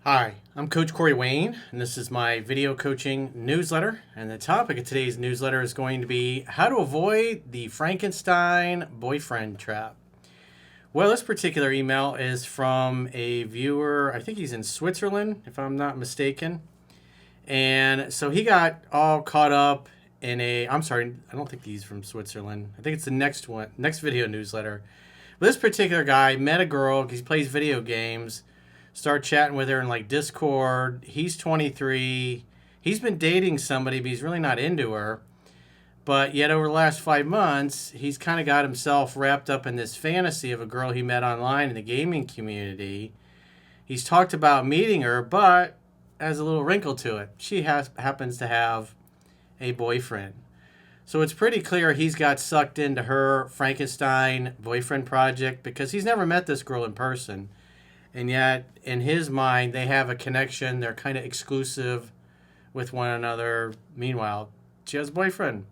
Hi, I'm Coach Corey Wayne, and this is my video coaching newsletter. And the topic of today's newsletter is going to be how to avoid the Frankenstein boyfriend trap. Well, this particular email is from a viewer, I think he's in Switzerland, if I'm not mistaken. And so he got all caught up I'm sorry, I don't think he's from Switzerland. I think it's the next video newsletter. But this particular guy met a girl, he plays video games, start chatting with her in like Discord. He's 23. He's been dating somebody, but he's really not into her. But yet, over the last 5 months, he's kind of got himself wrapped up in this fantasy of a girl he met online in the gaming community. He's talked about meeting her, but has a little wrinkle to it. She happens to have a boyfriend. So it's pretty clear he's got sucked into her Frankenstein boyfriend project because he's never met this girl in person. And yet, in his mind, they have a connection. They're kind of exclusive with one another. Meanwhile, she has a boyfriend.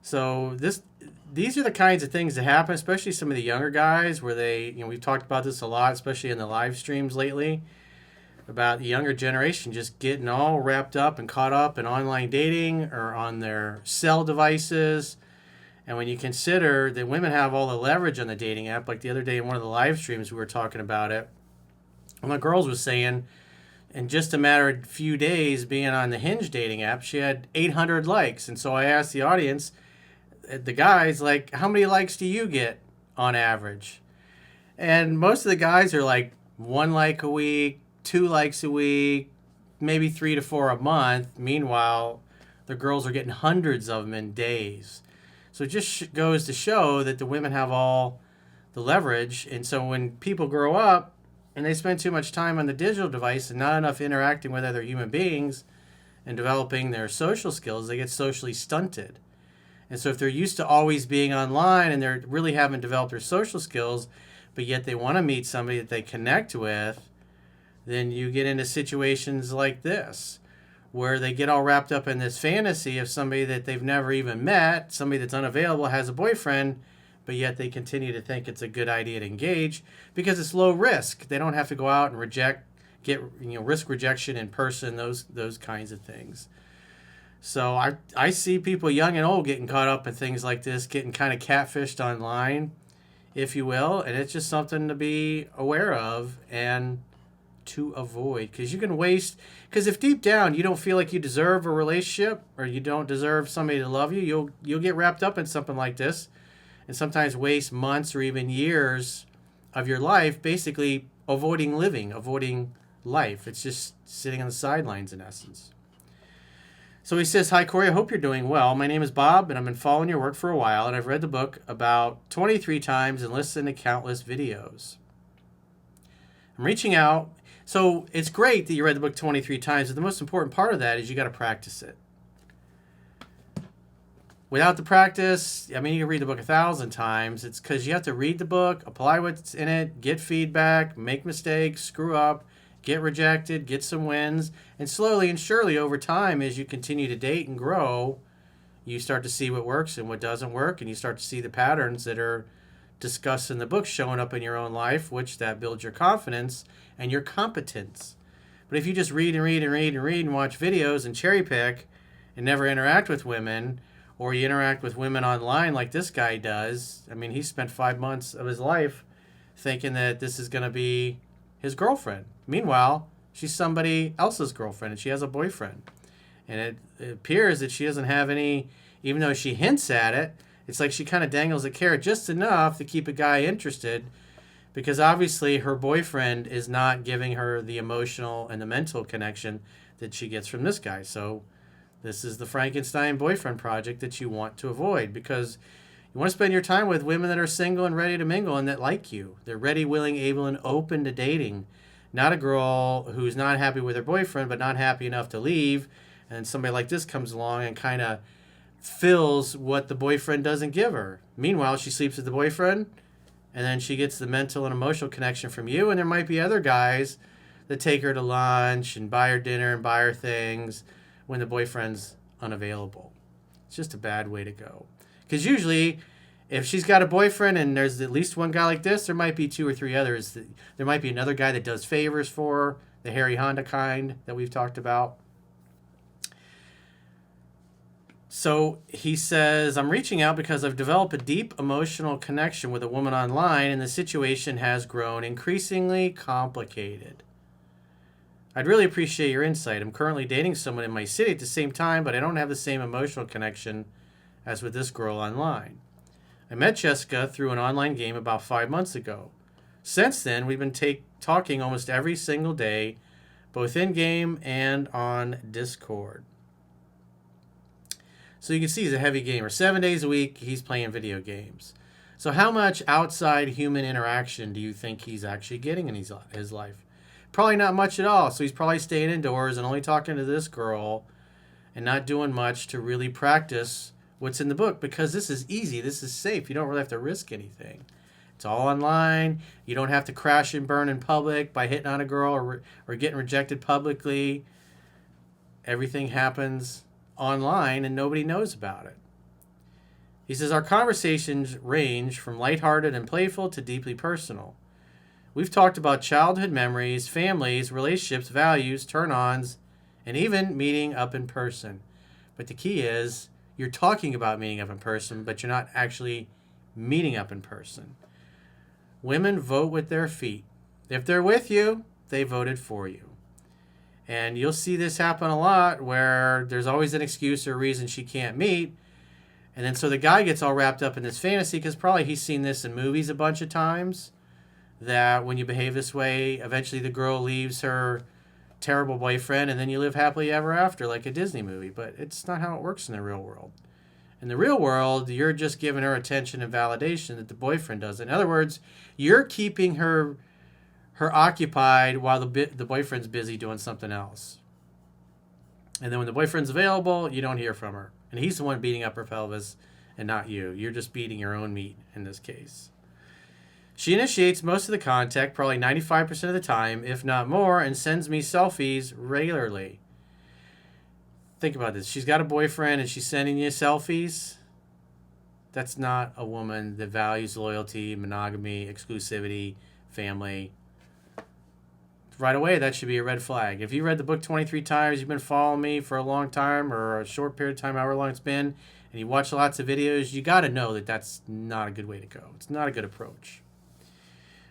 So these are the kinds of things that happen, especially some of the younger guys, where we've talked about this a lot, especially in the live streams lately, about the younger generation just getting all wrapped up and caught up in online dating or on their cell devices. And when you consider that women have all the leverage on the dating app, like the other day in one of the live streams we were talking about it, one of the girls was saying in just a matter of a few days being on the Hinge dating app, she had 800 likes. And so I asked the audience, the guys, like, how many likes do you get on average? And most of the guys are like 1 like a week, 2 likes a week, maybe 3 to 4 a month. Meanwhile, the girls are getting hundreds of them in days. So it just goes to show that the women have all the leverage. And so when people grow up and they spend too much time on the digital device and not enough interacting with other human beings and developing their social skills, they get socially stunted. And so if they're used to always being online and they really haven't developed their social skills, but yet they want to meet somebody that they connect with, then you get into situations like this, where they get all wrapped up in this fantasy of somebody that they've never even met, somebody that's unavailable, has a boyfriend, but yet they continue to think it's a good idea to engage because it's low risk. They don't have to go out and risk rejection in person, those kinds of things. So I see people young and old getting caught up in things like this, getting kind of catfished online, if you will, and it's just something to be aware of and to avoid, because you can waste. Because if deep down you don't feel like you deserve a relationship or you don't deserve somebody to love you, you'll get wrapped up in something like this, and sometimes waste months or even years of your life basically avoiding life. It's just sitting on the sidelines in essence. So he says, "Hi Corey, I hope you're doing well. My name is Bob, and I've been following your work for a while, and I've read the book about 23 times and listened to countless videos. I'm reaching out. So it's great that you read the book 23 times, but the most important part of that is you got to practice it. Without the practice, I mean, you can read the book 1,000 times. It's because you have to read the book, apply what's in it, get feedback, make mistakes, screw up, get rejected, get some wins, and slowly and surely over time, as you continue to date and grow, you start to see what works and what doesn't work, and you start to see the patterns that are discussed in the book showing up in your own life, which that builds your confidence and your competence. But if you just read and read and read and read and watch videos and cherry pick and never interact with women, or you interact with women online like this guy does, I mean, he spent 5 months of his life thinking that this is going to be his girlfriend. Meanwhile, she's somebody else's girlfriend and she has a boyfriend. And it appears that she doesn't have any, even though she hints at it, it's like she kind of dangles a carrot just enough to keep a guy interested, because obviously her boyfriend is not giving her the emotional and the mental connection that she gets from this guy. So this is the Frankenstein boyfriend project that you want to avoid, because you want to spend your time with women that are single and ready to mingle and that like you. They're ready, willing, able, and open to dating. Not a girl who's not happy with her boyfriend but not happy enough to leave, and somebody like this comes along and kind of fills what the boyfriend doesn't give her. Meanwhile, she sleeps with the boyfriend, and then she gets the mental and emotional connection from you, and there might be other guys that take her to lunch and buy her dinner and buy her things when the boyfriend's unavailable. It's just a bad way to go. Because usually, if she's got a boyfriend and there's at least one guy like this, there might be 2 or 3 others. There might be another guy that does favors for her, the Harry Honda kind that we've talked about. So he says, I'm reaching out because I've developed a deep emotional connection with a woman online, and the situation has grown increasingly complicated. I'd really appreciate your insight. I'm currently dating someone in my city at the same time, but I don't have the same emotional connection as with this girl online. I met Jessica through an online game about 5 months ago. Since then, we've been talking almost every single day, both in-game and on Discord. So you can see he's a heavy gamer. 7 days a week, he's playing video games. So how much outside human interaction do you think he's actually getting in his life? Probably not much at all. So he's probably staying indoors and only talking to this girl and not doing much to really practice what's in the book, because this is easy. This is safe. You don't really have to risk anything. It's all online. You don't have to crash and burn in public by hitting on a girl or getting rejected publicly. Everything happens online and nobody knows about it. He says, our conversations range from lighthearted and playful to deeply personal. We've talked about childhood memories, families, relationships, values, turn-ons, and even meeting up in person. But the key is, you're talking about meeting up in person, but you're not actually meeting up in person. Women vote with their feet. If they're with you, they voted for you. And you'll see this happen a lot, where there's always an excuse or a reason she can't meet. And then so the guy gets all wrapped up in this fantasy, because probably he's seen this in movies a bunch of times, that when you behave this way, eventually the girl leaves her terrible boyfriend and then you live happily ever after, like a Disney movie. But it's not how it works in the real world. In the real world, you're just giving her attention and validation that the boyfriend does. In other words, you're keeping her occupied while the boyfriend's busy doing something else. And then when the boyfriend's available, you don't hear from her. And he's the one beating up her pelvis and not you. You're just beating your own meat in this case. She initiates most of the contact, probably 95% of the time, if not more, and sends me selfies regularly. Think about this. She's got a boyfriend and she's sending you selfies. That's not a woman that values loyalty, monogamy, exclusivity, family. Right away, that should be a red flag. If you read the book 23 times, you've been following me for a long time or a short period of time, however long it's been, and you watch lots of videos, you got to know that that's not a good way to go. It's not a good approach.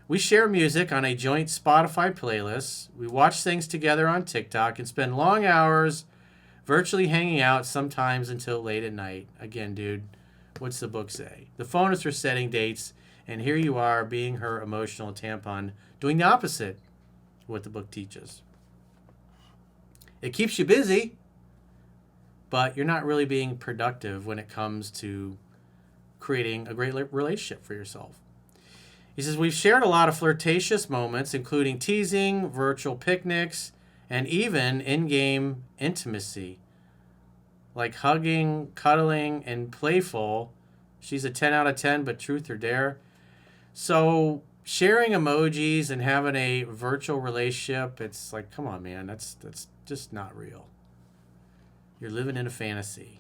We share music on a joint Spotify playlist. We watch things together on TikTok and spend long hours virtually hanging out, sometimes until late at night. Again, dude, what's the book say? The phone is for setting dates, and here you are being her emotional tampon, doing the opposite of what the book teaches. It keeps you busy, but you're not really being productive when it comes to creating a great relationship for yourself. He says, we've shared a lot of flirtatious moments, including teasing, virtual picnics, and even in-game intimacy, like hugging, cuddling, and playful. She's a 10 out of 10, but truth or dare. So sharing emojis and having a virtual relationship, it's like, come on, man, that's just not real. You're living in a fantasy.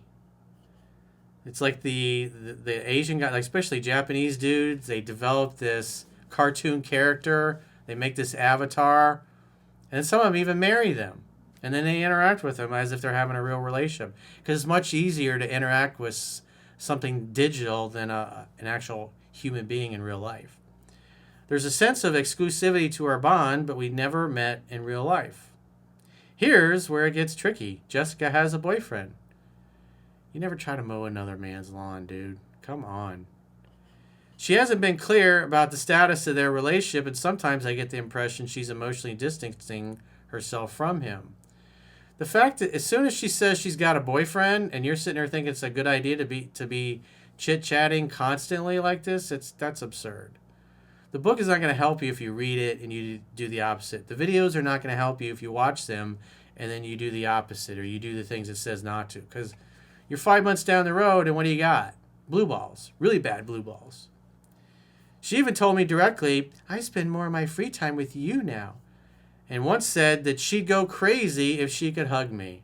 It's like the Asian guy, like especially Japanese dudes, they develop this cartoon character. They make this avatar. And some of them even marry them. And then they interact with them as if they're having a real relationship. Because it's much easier to interact with something digital than an actual human being in real life. There's a sense of exclusivity to our bond, but we never met in real life. Here's where it gets tricky. Jessica has a boyfriend. You never try to mow another man's lawn, dude. Come on. She hasn't been clear about the status of their relationship, and sometimes I get the impression she's emotionally distancing herself from him. The fact that as soon as she says she's got a boyfriend, and you're sitting there thinking it's a good idea to be chit-chatting constantly like this, that's absurd. The book is not going to help you if you read it and you do the opposite. The videos are not going to help you if you watch them and then you do the opposite or you do the things it says not to. Because you're 5 months down the road, and what do you got? Blue balls. Really bad blue balls. She even told me directly, I spend more of my free time with you now. And once said that she'd go crazy if she could hug me.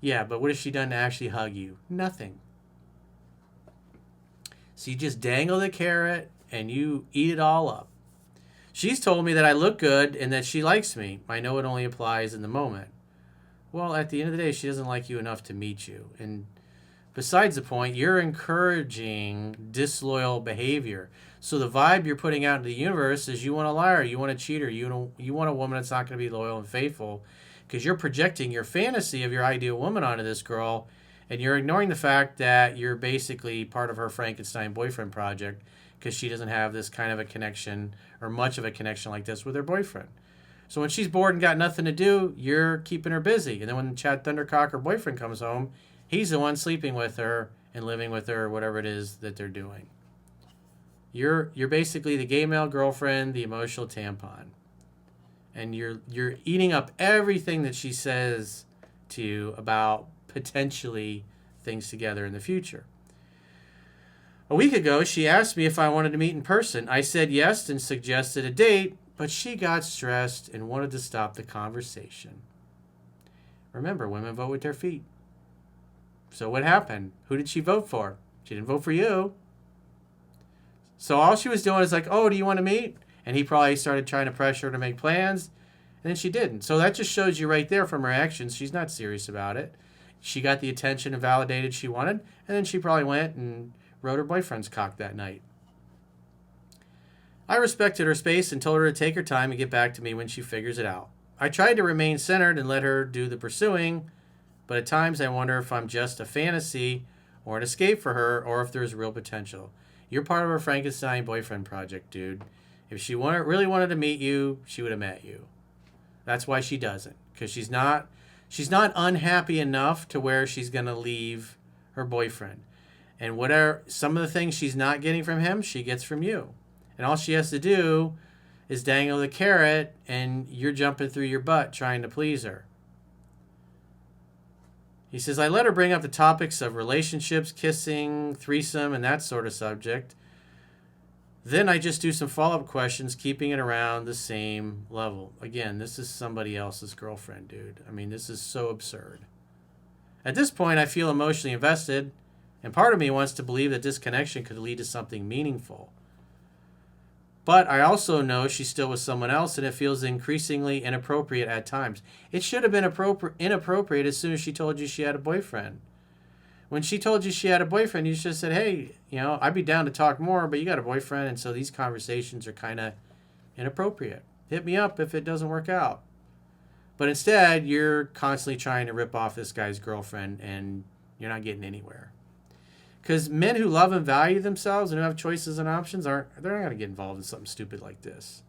Yeah, but what has she done to actually hug you? Nothing. So you just dangle the carrot and you eat it all up. She's told me that I look good and that she likes me. I know it only applies in the moment. Well, at the end of the day, she doesn't like you enough to meet you. And besides the point, you're encouraging disloyal behavior. So the vibe you're putting out into the universe is you want a liar, you want a cheater, you want a woman that's not going to be loyal and faithful, because you're projecting your fantasy of your ideal woman onto this girl, and you're ignoring the fact that you're basically part of her Frankenstein boyfriend project, because she doesn't have this kind of a connection or much of a connection like this with her boyfriend. So when she's bored and got nothing to do, you're keeping her busy. And then when Chad Thundercock, her boyfriend, comes home, he's the one sleeping with her and living with her, or whatever it is that they're doing. You're basically the gay male girlfriend, the emotional tampon. And you're eating up everything that she says to you about potentially things together in the future. A week ago, she asked me if I wanted to meet in person. I said yes and suggested a date, but she got stressed and wanted to stop the conversation. Remember, women vote with their feet. So what happened? Who did she vote for? She didn't vote for you. So all she was doing is like, oh, do you want to meet? And he probably started trying to pressure her to make plans, and then she didn't. So that just shows you right there from her actions, she's not serious about it. She got the attention and validated she wanted, and then she probably went and rode her boyfriend's cock that night. I respected her space and told her to take her time and get back to me when she figures it out. I tried to remain centered and let her do the pursuing, but at times I wonder if I'm just a fantasy or an escape for her, or if there's real potential. You're part of her Frankenstein boyfriend project, dude. If she really wanted to meet you, she would have met you. That's why she doesn't, because she's not unhappy enough to where she's going to leave her boyfriend. And whatever some of the things she's not getting from him, she gets from you. And all she has to do is dangle the carrot, and you're jumping through your butt trying to please her. He says, I let her bring up the topics of relationships, kissing, threesome, and that sort of subject. Then I just do some follow-up questions, keeping it around the same level. Again, this is somebody else's girlfriend, dude. I mean, this is so absurd. At this point, I feel emotionally invested, and part of me wants to believe that this connection could lead to something meaningful. But I also know she's still with someone else, and it feels increasingly inappropriate at times. It should have been inappropriate as soon as she told you she had a boyfriend. When she told you she had a boyfriend, you should have said, hey, I'd be down to talk more, but you got a boyfriend, and so these conversations are kind of inappropriate. Hit me up if it doesn't work out. But instead, you're constantly trying to rip off this guy's girlfriend, and you're not getting anywhere. Because men who love and value themselves and who have choices and options, they're not going to get involved in something stupid like this.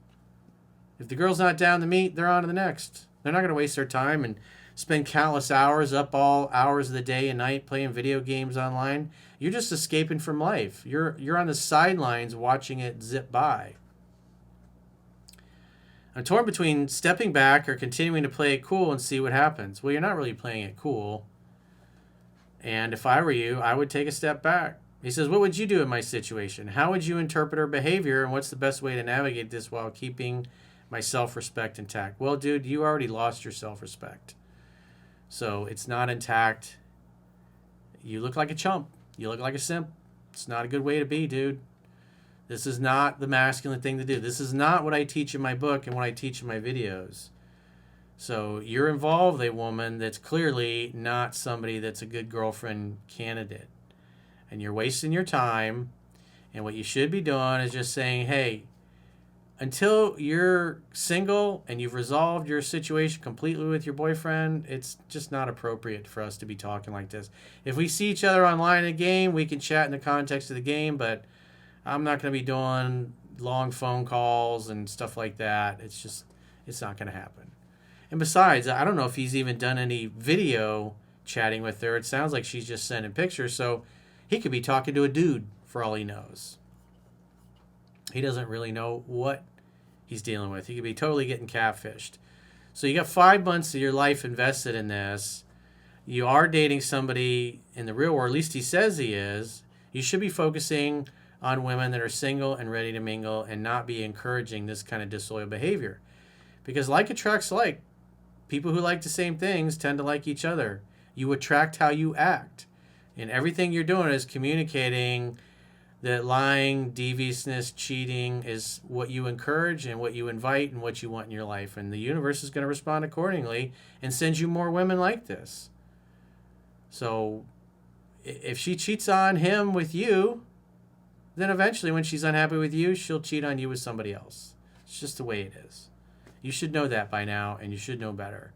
If the girl's not down to meet, they're on to the next. They're not going to waste their time and spend countless hours up all hours of the day and night playing video games online. You're just escaping from life. You're on the sidelines watching it zip by. I'm torn between stepping back or continuing to play it cool and see what happens. Well, you're not really playing it cool. And if I were you, I would take a step back. He says, what would you do in my situation? How would you interpret her behavior, and what's the best way to navigate this while keeping my self-respect intact? Well, dude, you already lost your self-respect. So it's not intact. You look like a chump. You look like a simp. It's not a good way to be, dude. This is not the masculine thing to do. This is not what I teach in my book and what I teach in my videos. So you're involved with a woman that's clearly not somebody that's a good girlfriend candidate. And you're wasting your time. And what you should be doing is just saying, hey, until you're single and you've resolved your situation completely with your boyfriend, it's just not appropriate for us to be talking like this. If we see each other online in a game, we can chat in the context of the game, but I'm not going to be doing long phone calls and stuff like that. It's not going to happen. And besides, I don't know if he's even done any video chatting with her. It sounds like she's just sending pictures, so he could be talking to a dude for all he knows. He doesn't really know what he's dealing with. He could be totally getting catfished. So you got 5 months of your life invested in this. You are dating somebody in the real world, at least he says he is. You should be focusing on women that are single and ready to mingle and not be encouraging this kind of disloyal behavior. Because like attracts like. People who like the same things tend to like each other. You attract how you act. And everything you're doing is communicating that lying, deviousness, cheating is what you encourage and what you invite and what you want in your life. And the universe is going to respond accordingly and send you more women like this. So if she cheats on him with you, then eventually when she's unhappy with you, she'll cheat on you with somebody else. It's just the way it is. You should know that by now, and you should know better.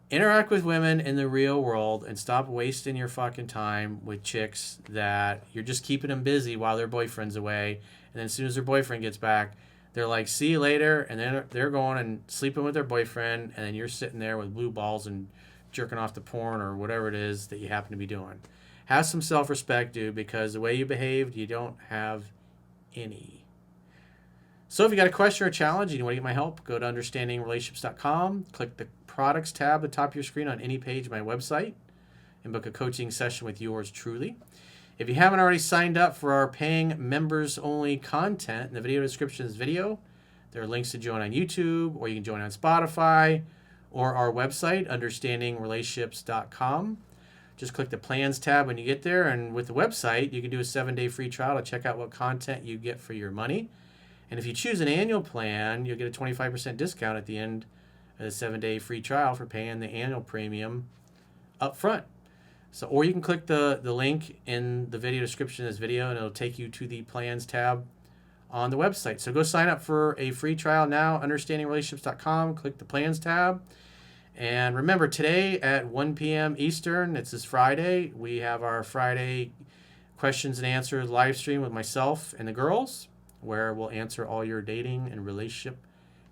Interact with women in the real world and stop wasting your fucking time with chicks that you're just keeping them busy while their boyfriend's away. And then as soon as their boyfriend gets back, they're like, see you later. And then they're going and sleeping with their boyfriend. And then you're sitting there with blue balls and jerking off to porn or whatever it is that you happen to be doing. Have some self-respect, dude, because the way you behaved, you don't have any. So if you got a question or a challenge and you want to get my help, go to understandingrelationships.com, click the products tab at the top of your screen on any page of my website, and book a coaching session with yours truly. If you haven't already signed up for our paying members-only content in the video description of this video, there are links to join on YouTube, or you can join on Spotify, or our website, understandingrelationships.com. Just click the plans tab when you get there, and with the website, you can do a 7-day free trial to check out what content you get for your money. And if you choose an annual plan, you'll get a 25% discount at the end of the 7-day free trial for paying the annual premium up front. So, or you can click the link in the video description of this video, and it'll take you to the plans tab on the website. So go sign up for a free trial now, understandingrelationships.com, click the plans tab. And remember, today at 1 p.m. Eastern, it's this Friday, we have our Friday questions and answers live stream with myself and the girls, where we'll answer all your dating and relationship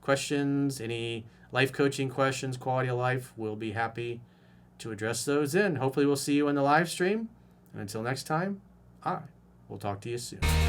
questions, any life coaching questions, quality of life. We'll be happy to address those in. Hopefully we'll see you in the live stream. And until next time, I will talk to you soon.